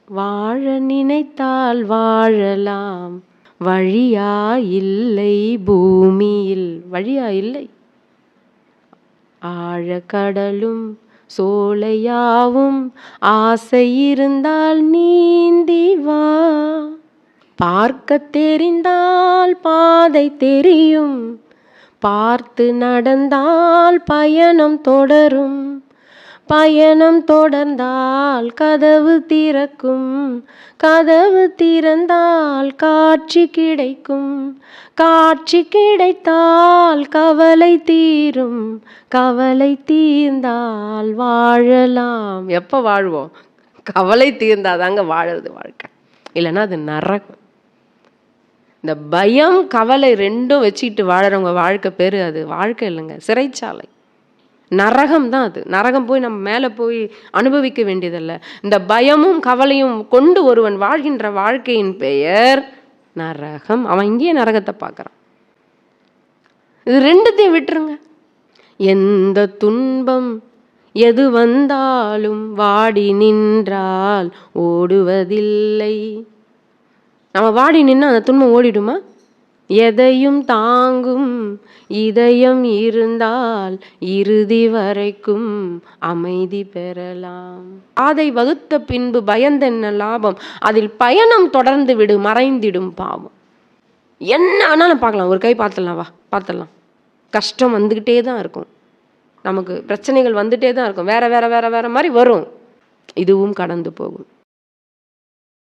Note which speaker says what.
Speaker 1: வாழ நினைத்தால் வாழலாம், வழியா இல்லை பூமியில். வழியா இல்லை. ஆழக்கடலும் சோலையாவும் ஆசை இருந்தால் நீந்தி வா. பார்க்க தெரிந்தால் பாதை தெரியும், பார்த்து நடந்தால் பயணம் தொடரும். பயணம் தொடர்ந்தால் கதவு திறக்கும், கதவு திறந்தால் காட்சி கிடைக்கும். காட்சி கிடைத்தால் கவலை தீரும், கவலை தீர்ந்தால் வாழலாம். எப்போ வாழ்வோம்? கவலை தீர்ந்தாதாங்க வாழறது வாழ்க்கை, இல்லைன்னா அது நரகம். இந்த பயம் கவலை ரெண்டும் வச்சுக்கிட்டு வாழறவங்க வாழ்க்கை பேரு அது வாழ்க்கை இல்லைங்க, சிறைச்சாலை, நரகம் தான் அது. நரகம் போய் நம்ம மேலே போய் அனுபவிக்க வேண்டியதில்லை. இந்த பயமும் கவலையும் கொண்டு ஒருவன் வாழ்கின்ற வாழ்க்கையின் பெயர் நரகம். அவன் இங்கேயே நரகத்தை பார்க்குறான். இது ரெண்டுத்தையும் விட்டுருங்க. எந்த துன்பம் எது வந்தாலும் வாடி நின்றால் ஓடுவதில்லை. நம்ம வாடி நின்னா அந்த துன்பம் ஓடிடுமா? எதையும் தாங்கும் இதயம் இருந்தால் இறுதி வரைக்கும் அமைதி பெறலாம். அதை வகுத்த பின்பு பயந்தென்ன லாபம், அதில் பயணம் தொடர்ந்து விடு மறைந்திடும் பாவம். என்ன வேணாலும் பார்க்கலாம், ஒரு கை பார்த்துடலாம், வா பார்த்துடலாம். கஷ்டம் வந்துக்கிட்டே தான் இருக்கும், நமக்கு பிரச்சனைகள் வந்துட்டே தான் இருக்கும், வேற வேற வேற வேற மாதிரி வரும். இதுவும் கடந்து போகும்.